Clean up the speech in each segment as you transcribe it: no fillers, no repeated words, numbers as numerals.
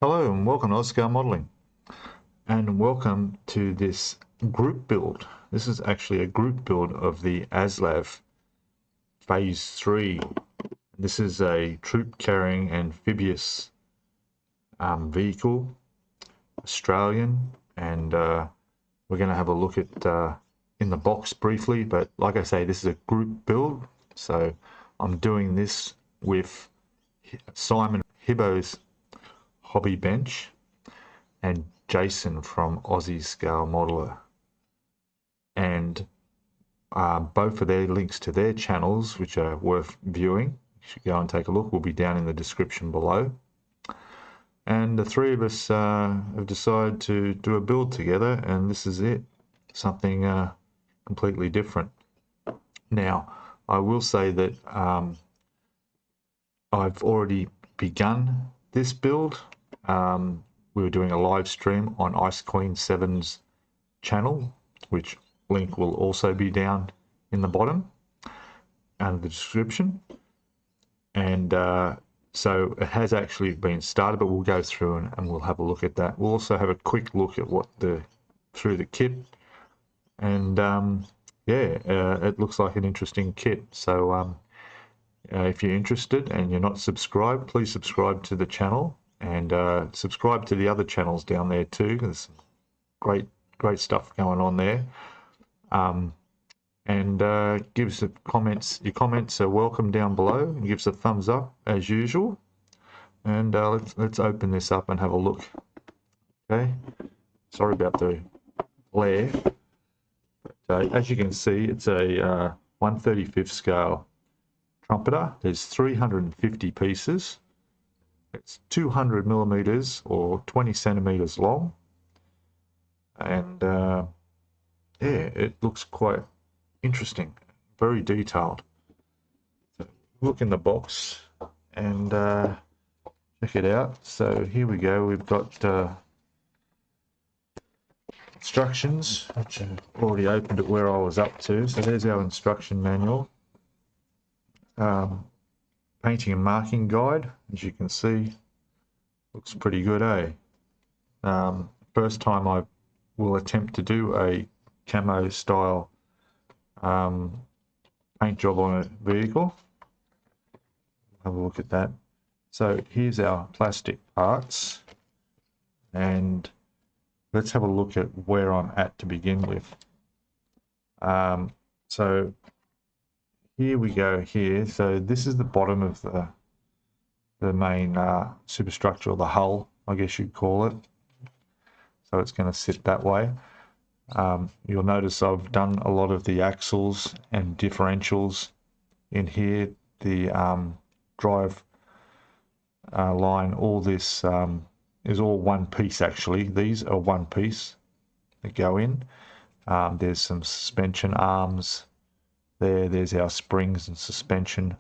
Hello and welcome to Scalemodeling, and welcome to this group build. This is actually a group build of the ASLAV Phase 3. This is a troop carrying amphibious vehicle, Australian, and we're going to have a look at in the box briefly, but like I say, this is a group build, so I'm doing this with Simon Hibbo's Hobby Bench and Jason from Aussie Scale Modeler, and both of their links to their channels, which are worth viewing, you should go and take a look, will be down in the description below. And the three of us have decided to do a build together, and this is it, something completely different. Now I will say that I've already begun this build. We were doing a live stream on Ice Queen 7's channel, which link will also be down in the bottom and the description. And so it has actually been started, but we'll go through and we'll have a look at that. We'll also have a quick look at what through the kit, and it looks like an interesting kit. So if you're interested and you're not subscribed, please subscribe to the channel, and subscribe to the other channels down there too. There's some great stuff going on there. And give us comments. Your comments are welcome down below, and give us a thumbs up as usual. And let's open this up and have a look. Okay, sorry about the glare, but as you can see, it's a 1/35 scale trumpeter. There's 350 pieces. It's 200 millimeters or 20 centimeters long, and yeah, it looks quite interesting, very detailed. So look in the box and check it out. So here we go. We've got instructions, which I've already opened it where I was up to. So there's our instruction manual. Painting and marking guide, as you can see, looks pretty good, eh? First time I will attempt to do a camo style paint job on a vehicle. Have a look at that. So here's our plastic parts, and let's have a look at where I'm at to begin with. So here we go here. So this is the bottom of the main superstructure, or the hull, I guess you'd call it. So it's going to sit that way. You'll notice I've done a lot of the axles and differentials in here. The drive line, all this is all one piece actually. These are one piece that go in. There's some suspension arms. There's our springs and suspension.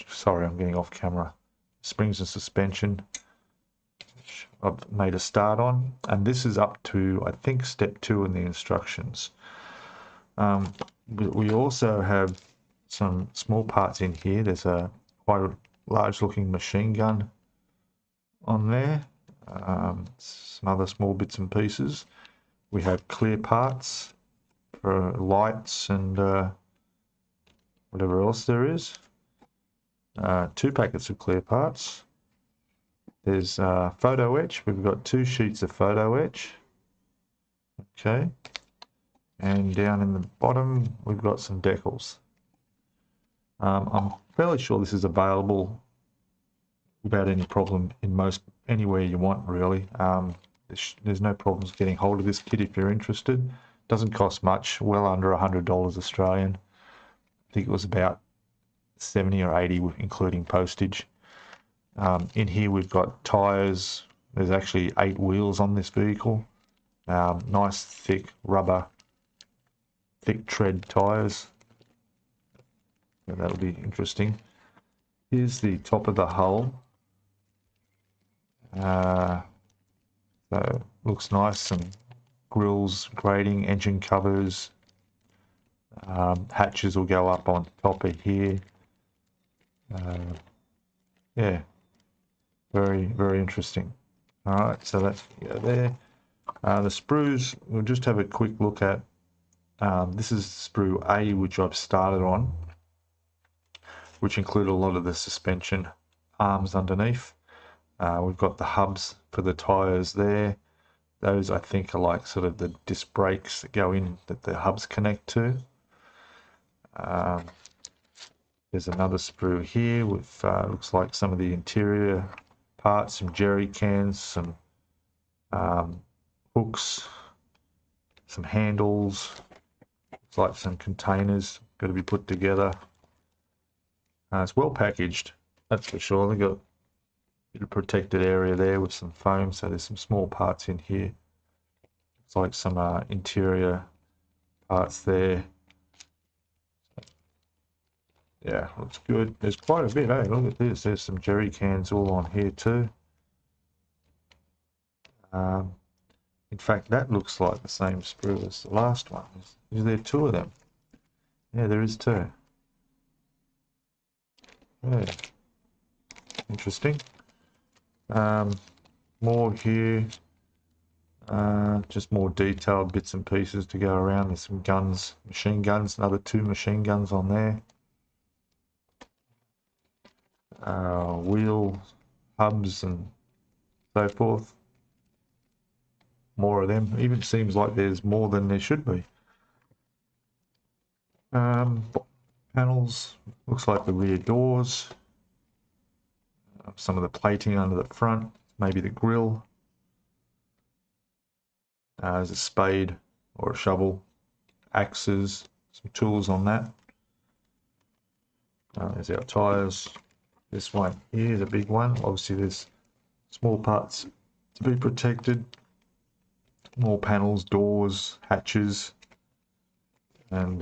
Sorry, I'm getting off camera. Springs and suspension, which I've made a start on. And this is up to, I think, step 2 in the instructions. We also have some small parts in here. There's a quite a large looking machine gun on there. Some other small bits and pieces. We have clear parts for lights and whatever else there is. 2 packets of clear parts. There's photo etch. We've got 2 sheets of photo etch. Okay. And down in the bottom, we've got some decals. I'm fairly sure this is available without any problem in anywhere you want, really. There's no problems getting hold of this kit if you're interested. Doesn't cost much, well under $100 Australian. I think it was about 70 or 80 including postage. In here we've got tires. There's actually 8 wheels on this vehicle. Nice thick rubber, thick tread tires. So that'll be interesting. Here's the top of the hull. So looks nice. Some grills, grating, engine covers. Hatches will go up on top of here. Yeah, very, very interesting. All right, so let's go there. The sprues, we'll just have a quick look at. This is sprue A, which I've started on, which include a lot of the suspension arms underneath. We've got the hubs for the tires there. Those I think are like sort of the disc brakes that go in that the hubs connect to. There's another sprue here with looks like some of the interior parts, some jerry cans, some hooks, some handles. It's like some containers got to be put together. It's well packaged, that's for sure. They've got a bit of protected area there with some foam, so there's some small parts in here. It's like some interior parts there. Yeah, looks good. There's quite a bit, eh? Look at this. There's some jerry cans all on here too. In fact, that looks like the same sprue as the last one. Is there two of them? Yeah, there is two. Yeah. Interesting. More here. Just more detailed bits and pieces to go around. There's some guns, machine guns, another 2 machine guns on there. Wheel hubs and so forth. More of them. Even seems like there's more than there should be. Panels, looks like the rear doors. Some of the plating under the front, maybe the grille. There's a spade or a shovel, axes, some tools on that. There's our tyres. This one here is a big one. Obviously there's small parts to be protected. More panels, doors, hatches, and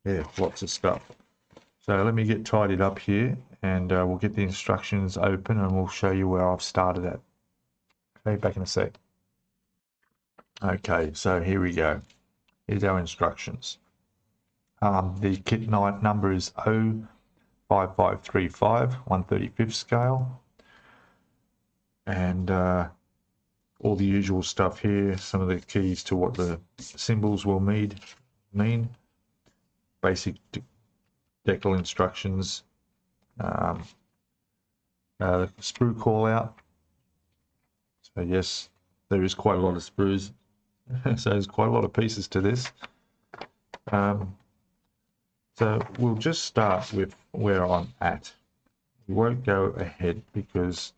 yeah, lots of stuff. So let me get tidied up here, and we'll get the instructions open and we'll show you where I've started at. Okay, back in a sec. Okay, so here we go. Here's our instructions. The kit number is 05535, 1/35 scale. And all the usual stuff here, some of the keys to what the symbols will mean. Basic decal instructions. Sprue call out. So yes, there is quite a lot of sprues. So there's quite a lot of pieces to this. So we'll just start with where I'm at. We won't go ahead because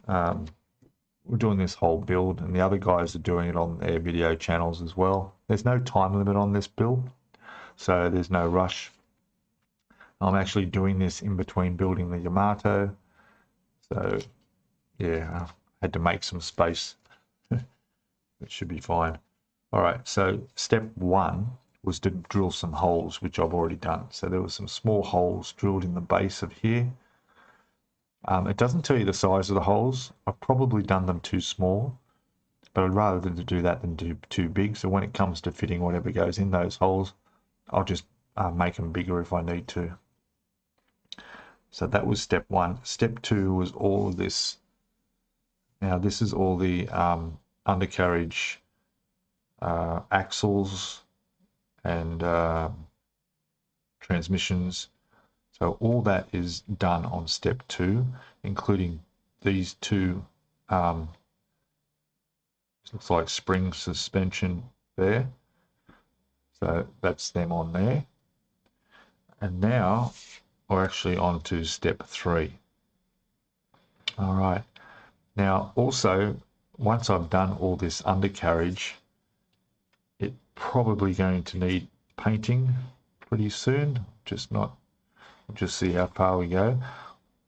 we're doing this whole build and the other guys are doing it on their video channels as well. There's no time limit on this build, so there's no rush. I'm actually doing this in between building the Yamato, so yeah, I had to make some space. It should be fine. All right, so step 1 was to drill some holes, which I've already done. So there were some small holes drilled in the base of here. It doesn't tell you the size of the holes. I've probably done them too small, but I'd rather than to do that than do too big. So when it comes to fitting whatever goes in those holes, I'll just make them bigger if I need to. So that was step 1. Step 2 was all of this. Now this is all the undercarriage axles and transmissions. So all that is done on step 2, including these 2, looks like spring suspension there. So that's them on there. And now we're actually on to step 3. All right. Now also, once I've done all this undercarriage, it's probably going to need painting pretty soon. Just see how far we go.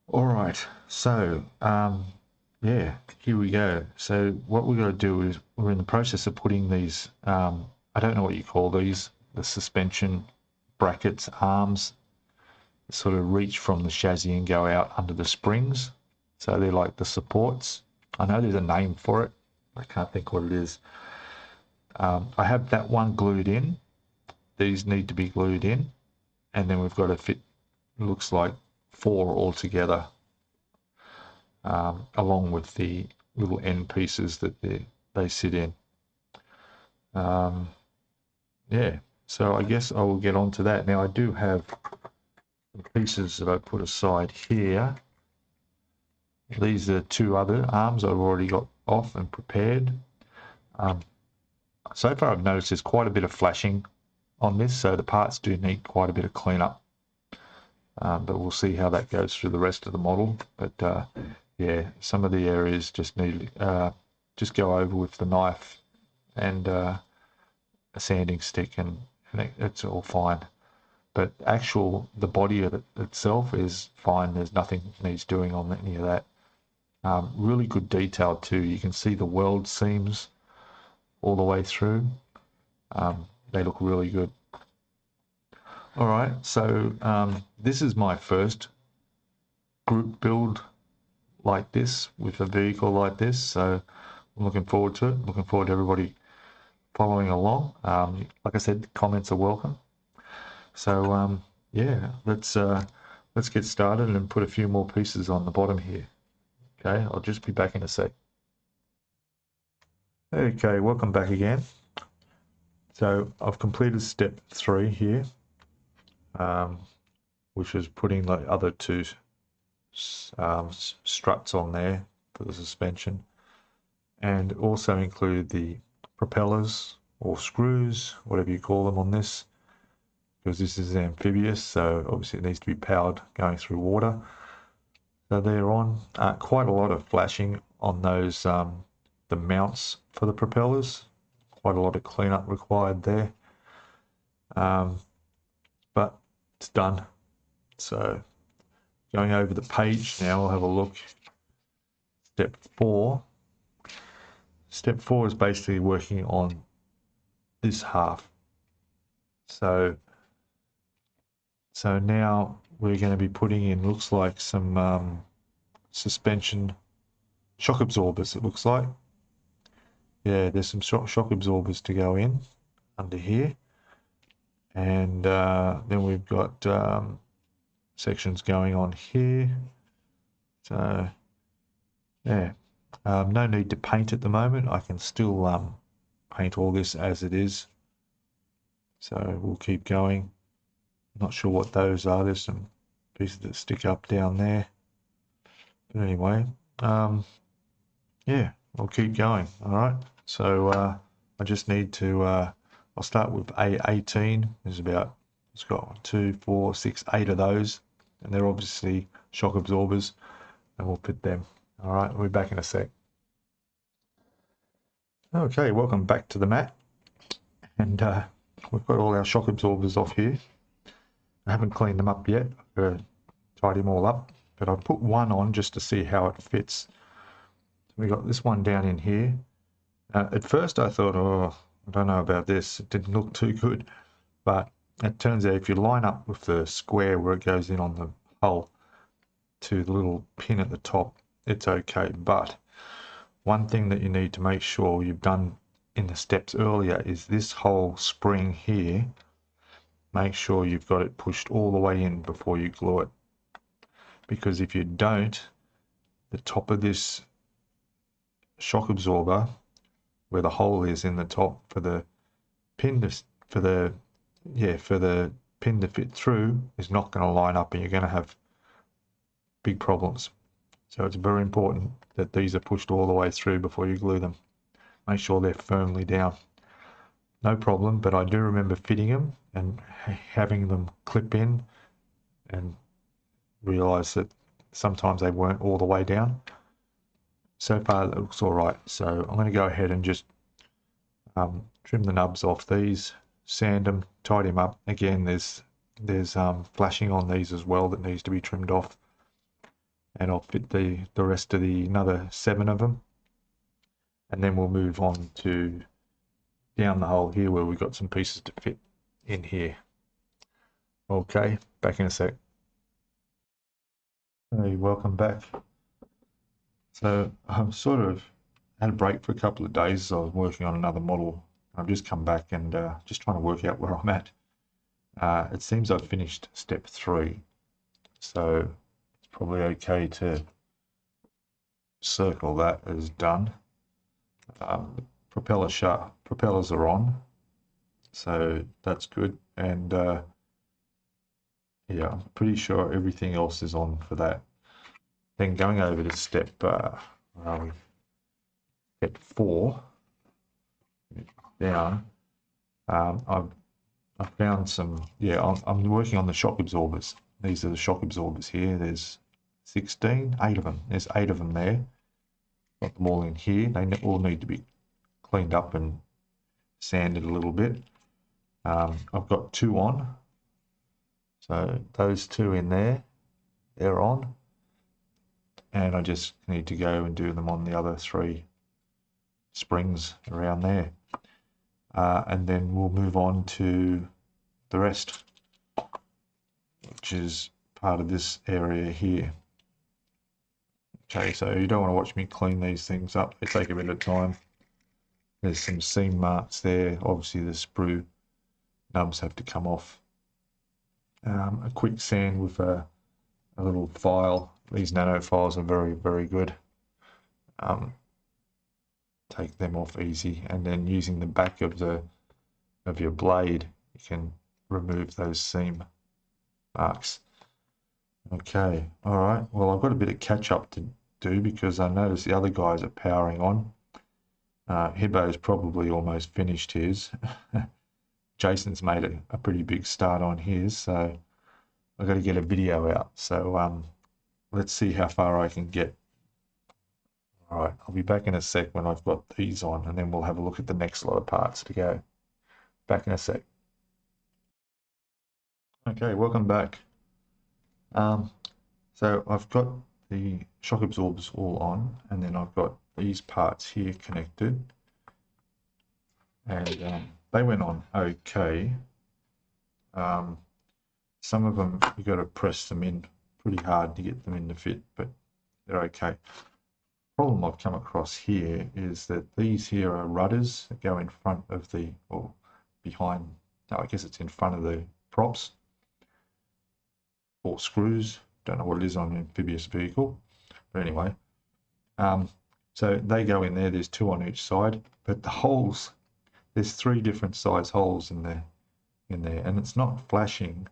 All right, so yeah, here we go. So what we're going to do is we're in the process of putting these, I don't know what you call these, the suspension brackets, arms, sort of reach from the chassis and go out under the springs. So they're like the supports. I know there's a name for it. I can't think what it is. I have that one glued in. These need to be glued in. And then we've got to fit, looks like 4 altogether. along with the little end pieces that they sit in. Yeah, so I guess I will get on to that. Now I do have the pieces that I put aside here. These are two other arms I've already got off and prepared. So far I've noticed there's quite a bit of flashing on this, so the parts do need quite a bit of cleanup. But we'll see how that goes through the rest of the model. But yeah, some of the areas just need just go over with the knife and a sanding stick, and it's all fine. But the body of it itself is fine. There's nothing needs doing on any of that. Really good detail too. You can see the weld seams all the way through. They look really good. All right, so this is my first group build like this with a vehicle like this. So I'm looking forward to it. Looking forward to everybody following along. Like I said, comments are welcome. So yeah, let's get started and put a few more pieces on the bottom here. Okay, I'll just be back in a sec. Okay, welcome back again. So I've completed step 3 here, which is putting the other two struts on there for the suspension, and also include the propellers or screws, whatever you call them on this, because this is amphibious, so obviously it needs to be powered going through water. So they're on. Quite a lot of flashing on those, the mounts for the propellers. Quite a lot of cleanup required there. But it's done. So going over the page now, I'll have a look. Step 4. Step 4 is basically working on this half. So now we're going to be putting in, looks like some suspension shock absorbers, it looks like. Yeah, there's some shock absorbers to go in under here. And then we've got sections going on here. So yeah, no need to paint at the moment. I can still paint all this as it is. So we'll keep going. Not sure what those are. There's some pieces that stick up down there. But anyway, yeah, we'll keep going. All right. So I just need to, I'll start with A18. There's about, it's got 1, 2, 4, 6, 8 of those. And they're obviously shock absorbers. And we'll put them. All right, we'll be back in a sec. Okay, welcome back to the mat. And we've got all our shock absorbers off here. I haven't cleaned them up yet. I've got to tidy them all up. But I've put one on just to see how it fits. So we got this one down in here. At first I thought, oh, I don't know about this. It didn't look too good. But it turns out if you line up with the square where it goes in on the hull to the little pin at the top, it's okay. But one thing that you need to make sure you've done in the steps earlier is this whole spring here. Make sure you've got it pushed all the way in before you glue it. Because if you don't, the top of this shock absorber, where the hole is in the top for the pin to, pin to fit through, is not going to line up, and you're going to have big problems. So it's very important that these are pushed all the way through before you glue them. Make sure they're firmly down. No problem, but I do remember fitting them and having them clip in and realize that sometimes they weren't all the way down. So far it looks all right. So I'm going to go ahead and just trim the nubs off these, sand them, tidy them up. Again, there's flashing on these as well that needs to be trimmed off. And I'll fit the rest of another 7 of them. And then we'll move on to down the hole here where we've got some pieces to fit in here. Okay, back in a sec. Hey, welcome back. So I've sort of had a break for a couple of days. I was working on another model. I've just come back and just trying to work out where I'm at. It seems I've finished step 3. So it's probably okay to circle that as done. Propellers are on, so that's good. And yeah, I'm pretty sure everything else is on for that. Then going over to step 4 down, I've found some. Yeah, I'm working on the shock absorbers. These are the shock absorbers here. There's 16, 8 of them. There's 8 of them there. Got them all in here. They all need to be cleaned up and sanded a little bit. I've got 2 on. So those 2 in there, they're on. And I just need to go and do them on the other 3 springs around there. And then we'll move on to the rest, which is part of this area here. Okay, so you don't want to watch me clean these things up. They take a bit of time. There's some seam marks there. Obviously the sprue nubs have to come off. A quick sand with a little file. These nano files are very, very good. Take them off easy, and then using the back of your blade, you can remove those seam marks. Okay, all right. Well, I've got a bit of catch up to do because I noticed the other guys are powering on. Hibbo's probably almost finished his. Jason's made a pretty big start on his, so I've got to get a video out. So let's see how far I can get. All right, I'll be back in a sec when I've got these on, and then we'll have a look at the next lot of parts to go. Back in a sec. Okay, welcome back. So I've got the shock absorbers all on, and then I've got these parts here connected, and they went on okay. Some of them you got to press them in pretty hard to get them in to fit, but they're okay. Problem I've come across here is that these here are rudders that go in front of the, or behind, no, I guess it's in front of the props, or screws. Don't know what it is on an amphibious vehicle, but anyway, so they go in there. There's 2 on each side, but the holes, there's 3 different size holes in there, and it's not flashing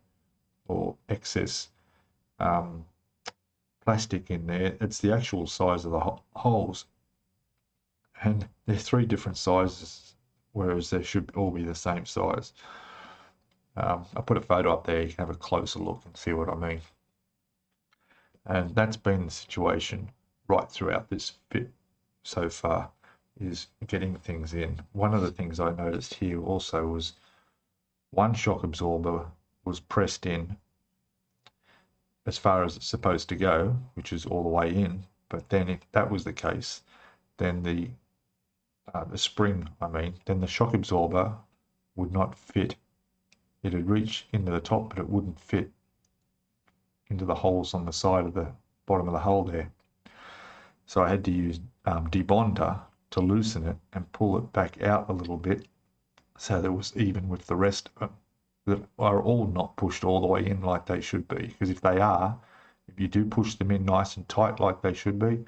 or excess plastic in there. It's the actual size of the holes, and they're 3 different sizes, whereas they should all be the same size. I'll put a photo up there. You can have a closer look and see what I mean. And that's been the situation right throughout this fit so far, is getting things in. One of the things I noticed here also was one shock absorber was pressed in as far as it's supposed to go, which is all the way in. But then if that was the case, then the spring, then the shock absorber would not fit. It'd reach into the top, but it wouldn't fit into the holes on the side of the bottom of the hull there. So I had to use debonder to loosen it and pull it back out a little bit so that it was even with the rest of them, that are all not pushed all the way in like they should be. Because if they are, if you do push them in nice and tight like they should be,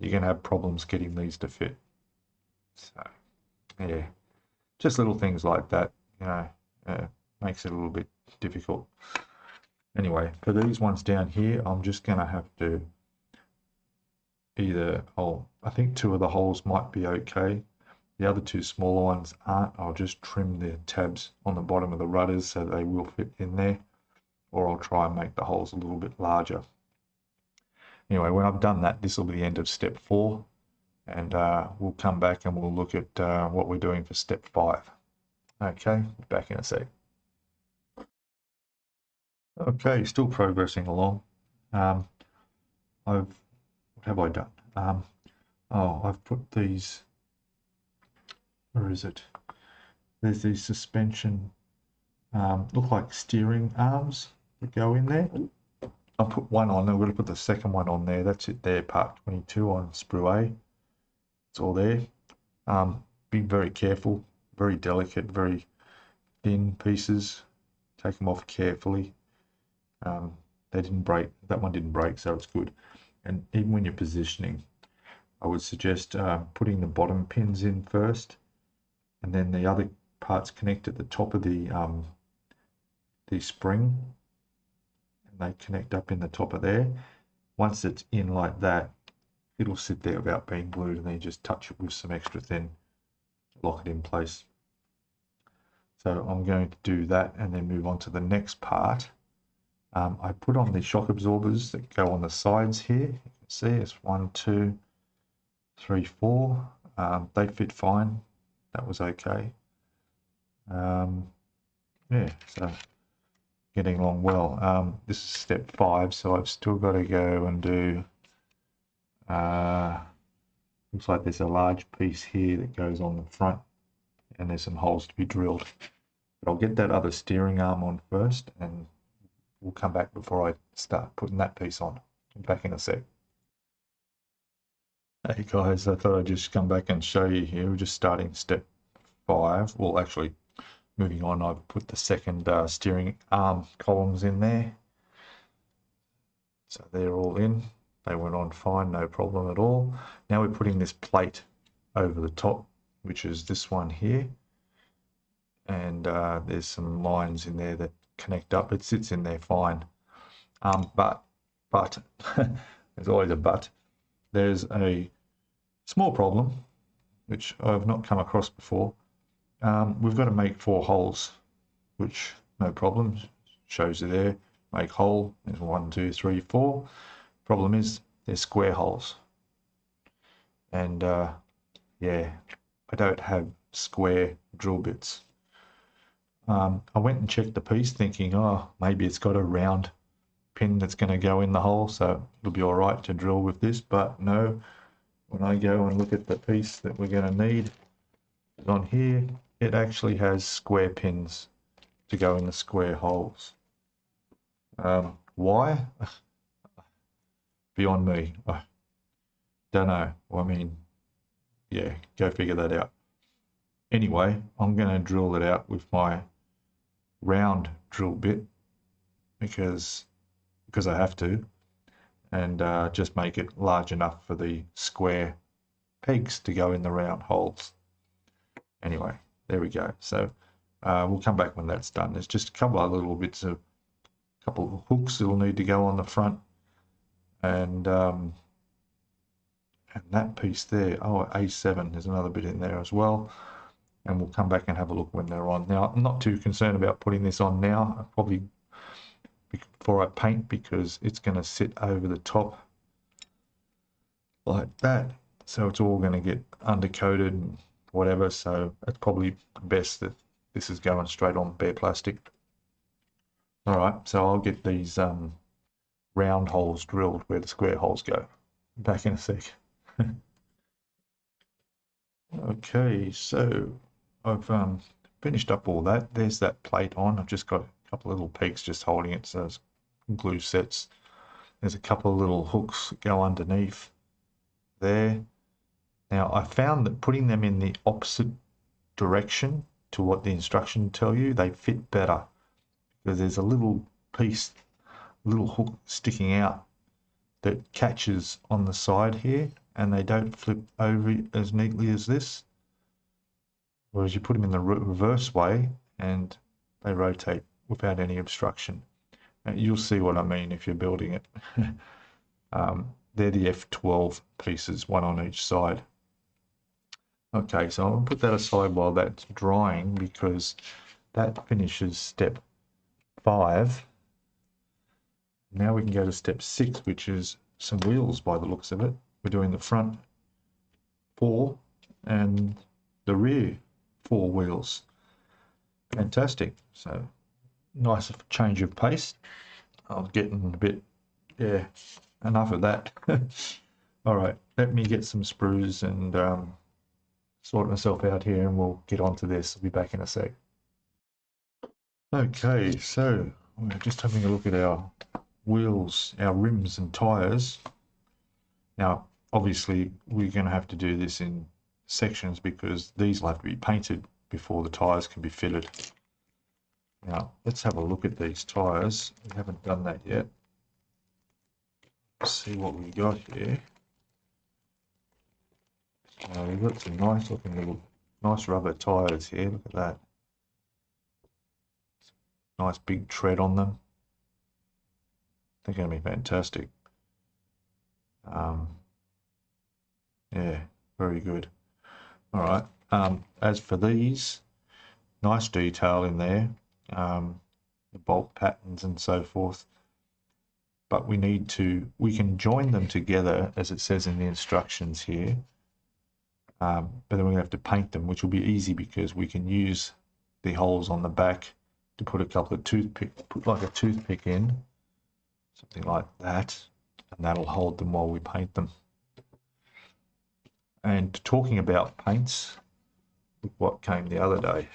you're going to have problems getting these to fit. So yeah, just little things like that, you know, makes it a little bit difficult. Anyway, for these ones down here, I'm just going to have to either, I think 2 of the holes might be okay. The other 2 smaller ones aren't. I'll just trim the tabs on the bottom of the rudders so they will fit in there, or I'll try and make the holes a little bit larger. Anyway, when I've done that, this will be the end of step 4, and we'll come back and we'll look at what we're doing for step 5. Okay, back in a sec. Okay, still progressing along. What have I done? I've put these, where is it? There's these suspension, look like steering arms that go in there. I'll put one on, I'm going to put the second one on there. That's it there, part 22 on sprue A. It's all there. Be very careful, very delicate, very thin pieces. Take them off carefully. They didn't break, that one didn't break, so it's good. And even when you're positioning, I would suggest putting the bottom pins in first, and then the other parts connect at the top of the spring, and they connect up in the top of there. Once it's in like that, it'll sit there without being glued, and then you just touch it with some extra thin, lock it in place. So I'm going to do that and then move on to the next part. I put on the shock absorbers that go on the sides here. You can see it's 1, 2, 3, 4. They fit fine. That was okay. Yeah, so getting along well. This is step 5, so I've still got to go and do, looks like there's a large piece here that goes on the front, and there's some holes to be drilled. But I'll get that other steering arm on first, and we'll come back before I start putting that piece on. I'm back in a sec. Hey guys, I thought I'd just come back and show you here. We're just starting step 5. Well, actually, moving on, I've put the second steering arm columns in there. So they're all in. They went on fine, no problem at all. Now we're putting this plate over the top, which is this one here. And there's some lines in there that connect up. It sits in there fine. But there's always a but. There's a small problem, which I've not come across before. We've got to make 4 holes, which no problem, shows you there. Make hole, there's 1, 2, 3, 4. Problem is, they're square holes. And yeah, I don't have square drill bits. I went and checked the piece thinking, oh, maybe it's got a round pin that's going to go in the hole, so it'll be all right to drill with this. But no, when I go and look at the piece that we're going to need on here, it actually has square pins to go in the square holes. Why? Beyond me. I don't know. I mean, yeah, go figure that out. Anyway, I'm going to drill it out with my round drill bit because I have to, and just make it large enough for the square pegs to go in the round holes. Anyway, there we go. So we'll come back when that's done. There's just a couple of little bits of, couple of hooks that'll need to go on the front, and that piece there, oh, A7, there's another bit in there as well, and we'll come back and have a look when they're on. Now, I'm not too concerned about putting this on now, probably before I paint, because it's going to sit over the top like that, so it's all going to get undercoated and whatever, so it's probably best that this is going straight on bare plastic. All right, so I'll get these round holes drilled where the square holes go. Back in a sec. Okay, so I've finished up all that. There's that plate on. I've just got a couple of little pegs just holding it, so it's glue sets. There's a couple of little hooks that go underneath there. Now, I found that putting them in the opposite direction to what the instructions tell you, they fit better, because there's a little piece, little hook sticking out that catches on the side here, and they don't flip over as neatly as this. Whereas you put them in the reverse way and they rotate without any obstruction. And you'll see what I mean if you're building it. They're the F12 pieces, one on each side. Okay, so I'll put that aside while that's drying, because that finishes step 5. Now we can go to step 6, which is some wheels by the looks of it. We're doing the front 4 and the rear 4 wheels. Fantastic. So nice change of pace. I'm getting a bit, yeah, enough of that. All right, let me get some sprues and sort myself out here, and we'll get on to this. I'll be back in a sec. Okay, so we're just having a look at our wheels, our rims and tires. Now, obviously, we're going to have to do this in sections because these will have to be painted before the tires can be fitted. Now, let's have a look at these tires. We haven't done that yet. Let's see what we got here. We've got some nice looking little, nice rubber tyres here. Look at that. Nice big tread on them. They're going to be fantastic. Yeah, very good. All right. As for these, nice detail in there, the bolt patterns and so forth. But we can join them together as it says in the instructions here. But then we're going to have to paint them, which will be easy because we can use the holes on the back to put a couple of put like a toothpick in, something like that, and that'll hold them while we paint them. And talking about paints, look what came the other day.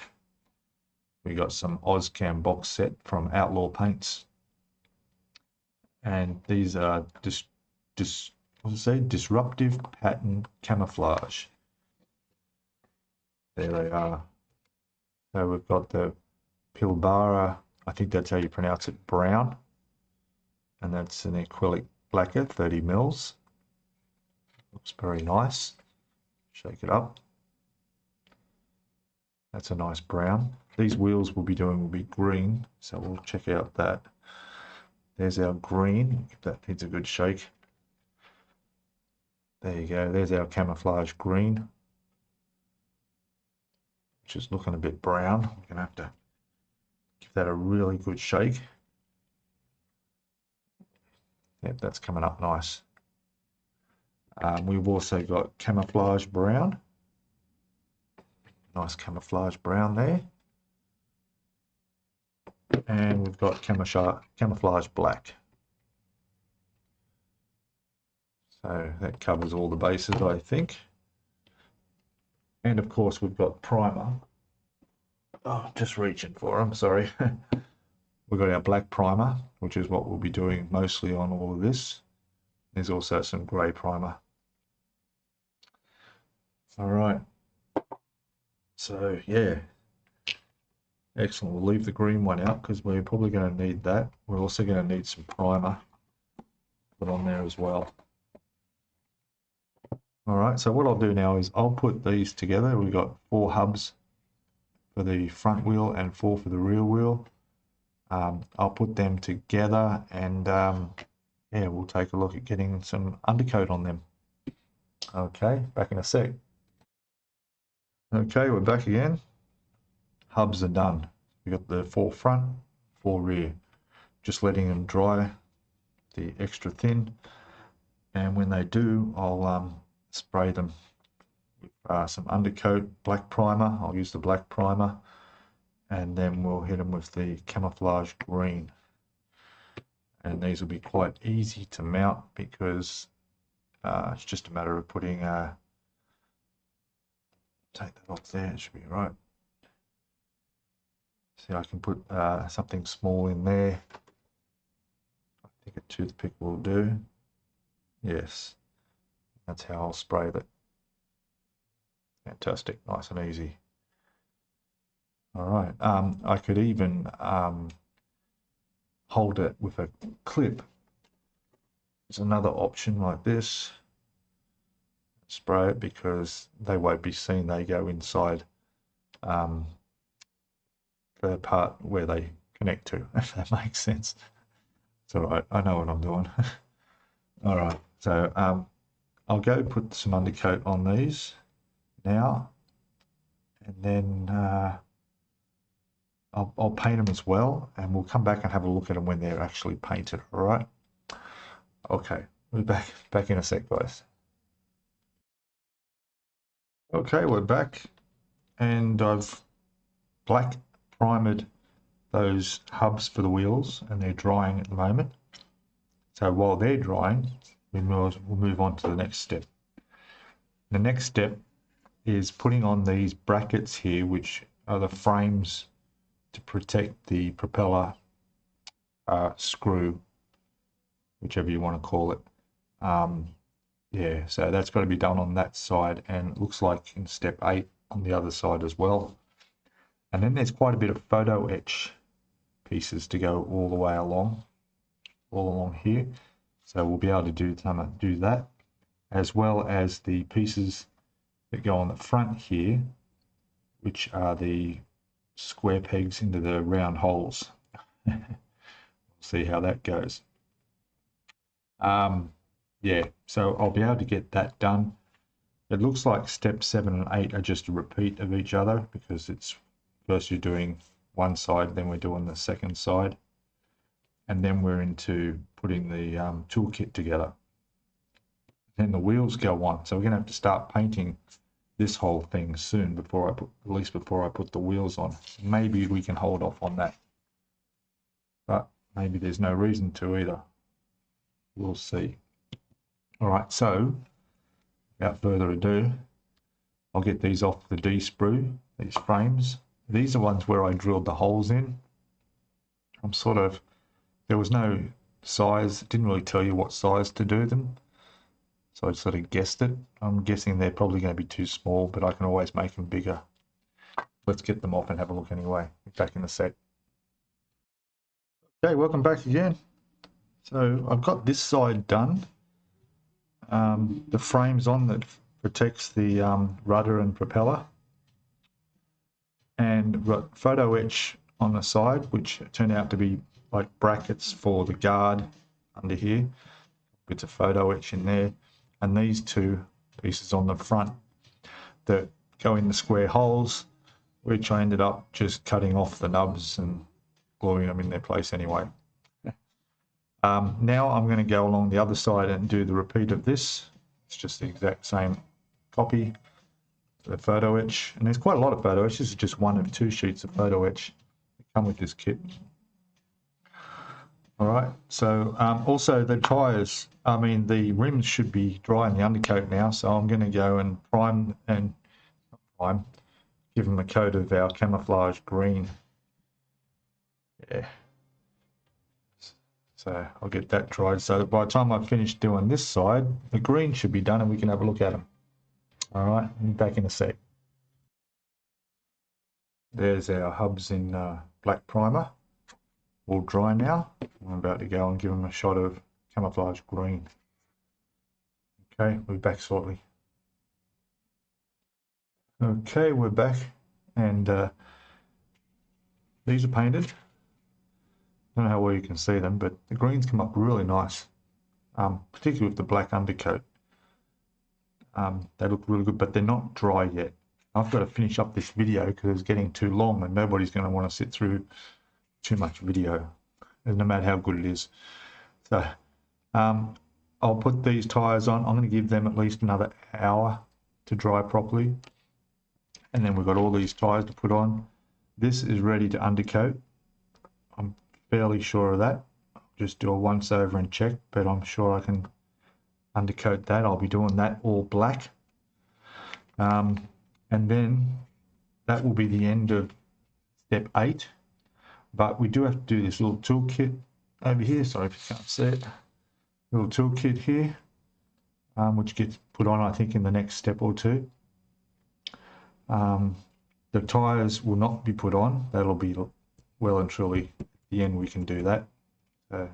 We got some Ozcam box set from Outlaw Paints, and these are disruptive pattern camouflage. There they are. So we've got the Pilbara, I think that's how you pronounce it, brown, and that's an acrylic lacquer, 30 mils. Looks very nice. Shake it up. That's a nice brown. These wheels will be green, so we'll check out that. There's our green. That needs a good shake. There you go. There's our camouflage green, which is looking a bit brown. We're going to have to give that a really good shake. Yep, that's coming up nice. We've also got camouflage brown. Nice camouflage brown there. And we've got camouflage black. So that covers all the bases, I think. And of course we've got primer. Oh, just reaching for them, sorry. We've got our black primer, which is what we'll be doing mostly on all of this. There's also some grey primer. All right. So yeah, excellent. We'll leave the green one out because we're probably going to need that. We're also going to need some primer put on there as well. All right, so what I'll do now is I'll put these together. We've got 4 hubs for the front wheel and 4 for the rear wheel. I'll put them together and yeah, we'll take a look at getting some undercoat on them. Okay, back in a sec. Okay, we're back again. Hubs are done. We've got the 4 front, 4 rear. Just letting them dry the extra thin. And when they do, I'll spray them with some undercoat, black primer. I'll use the black primer. And then we'll hit them with the camouflage green. And these will be quite easy to mount because it's just a matter of putting take that off there, it should be right. See, I can put something small in there. I think a toothpick will do. Yes, that's how I'll spray that. Fantastic, nice and easy. All right, I could even hold it with a clip. It's another option like this. Spray it because they won't be seen. They go inside the part where they connect to, if that makes sense. It's all right. I know what I'm doing. All right. So I'll go put some undercoat on these now, and then I'll paint them as well, and we'll come back and have a look at them when they're actually painted. All right. Okay. We're back in a sec, guys. Okay, we're back, and I've black primered those hubs for the wheels, and they're drying at the moment. So while they're drying, we'll move on to the next step. The next step is putting on these brackets here, which are the frames to protect the propeller screw, whichever you want to call it. Yeah, so that's got to be done on that side, and it looks like in step 8 on the other side as well. And then there's quite a bit of photo etch pieces to go all the way along, here. So we'll be able to do that, as well as the pieces that go on the front here, which are the square pegs into the round holes. See how that goes. Yeah, so I'll be able to get that done. It looks like step 7 and 8 are just a repeat of each other, because it's first you're doing one side, then we're doing the second side, and then we're into putting the toolkit together. Then the wheels go on, so we're going to have to start painting this whole thing soon, before I put, at least before I put the wheels on. Maybe we can hold off on that, but maybe there's no reason to either. We'll see. All right, so without further ado, I'll get these off the D-sprue, these frames. These are ones where I drilled the holes in. I'm sort of, there was no size, it didn't really tell you what size to do them, so I sort of guessed it. I'm guessing they're probably going to be too small, but I can always make them bigger. Let's get them off and have a look anyway. Back in a sec. Okay, welcome back again. So I've got this side done. The frame's on that protects the rudder and propeller, and we've got photo etch on the side, which turned out to be like brackets for the guard under here. Bits of photo etch in there, and these two pieces on the front that go in the square holes, which I ended up just cutting off the nubs and gluing them in their place anyway. Now I'm going to go along the other side and do the repeat of this. It's just the exact same copy, the photo etch, and there's quite a lot of photo etch. This is just one of 2 sheets of photo etch that come with this kit. All right, so also the tires, I mean the rims should be dry in the undercoat now, so I'm going to go and give them a coat of our camouflage green. Yeah. So I'll get that dried, so by the time I finish doing this side, the green should be done and we can have a look at them. All right, I'm back in a sec. There's our hubs in black primer, all dry now. I'm about to go and give them a shot of camouflage green. Okay, we're back shortly. Okay, we're back, and these are painted. I don't know how well you can see them, but the greens come up really nice, particularly with the black undercoat. They look really good, but they're not dry yet. I've got to finish up this video because it's getting too long and nobody's going to want to sit through too much video, no matter how good it is. So I'll put these tires on. I'm going to give them at least another hour to dry properly, and then we've got all these tires to put on. This is ready to undercoat. I'm fairly sure of that. I'll just do a once over and check, but I'm sure I can undercoat that. I'll be doing that all black, and then that will be the end of step 8. But we do have to do this little toolkit over here. Sorry if you can't see it. Little toolkit here, which gets put on, I think, in the next step or 2. The tires will not be put on. That'll be well and truly at the end. We can do that, so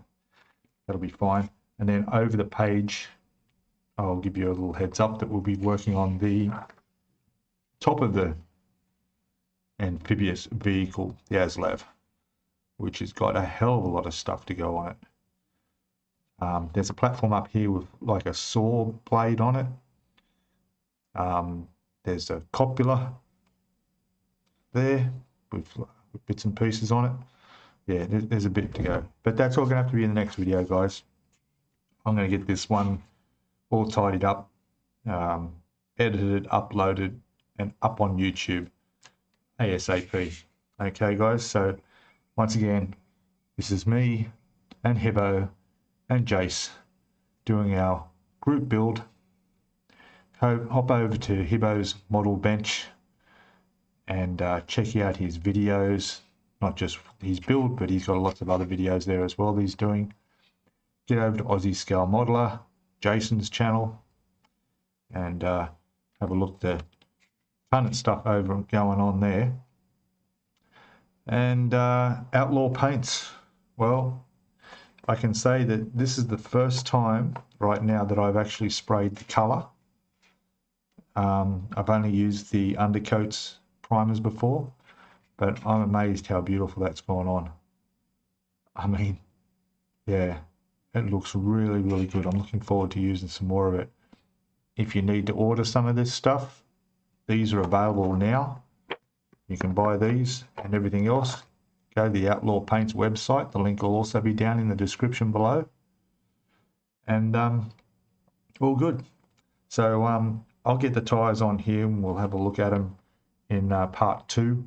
that'll be fine. And then over the page, I'll give you a little heads up that we'll be working on the top of the amphibious vehicle, the ASLAV, which has got a hell of a lot of stuff to go on it. There's a platform up here with like a saw blade on it. There's a copula there with bits and pieces on it. Yeah, there's a bit to go, but that's all going to have to be in the next video, guys. I'm going to get this one all tidied up, edited, uploaded, and up on YouTube ASAP. Okay, guys, so once again, this is me and Hibbo and Jace doing our group build. Hop over to Hibbo's model bench and check out his videos, not just his build, but he's got lots of other videos there as well that he's doing. Get over to Aussie Scalemodeler, Jason's channel, and have a look. The ton of stuff over going on there. And Outlaw Paints, well, I can say that this is the first time right now that I've actually sprayed the colour. I've only used the undercoats primers before, but I'm amazed how beautiful that's gone on. I mean, yeah, it looks really, really good. I'm looking forward to using some more of it. If you need to order some of this stuff, these are available now. You can buy these and everything else. Go to the Outlaw Paints website. The link will also be down in the description below. And all good. So I'll get the tyres on here and we'll have a look at them in part 2.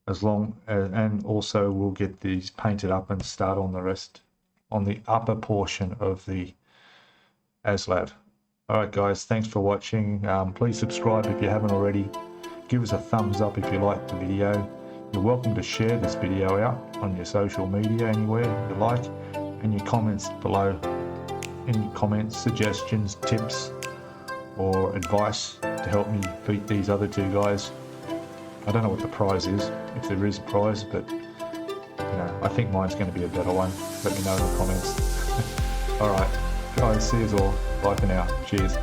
And also we'll get these painted up and start on the rest on the upper portion of the ASLAV. Alright guys, thanks for watching. Please subscribe if you haven't already. Give us a thumbs up if you liked the video. You're welcome to share this video out on your social media anywhere you like, and your comments below. Any comments, suggestions, tips or advice to help me beat these other two guys. I don't know what the prize is, if there is a prize, but you know, I think mine's going to be a better one. Let me know in the comments. Alright, guys, see you all. Bye for now. Cheers.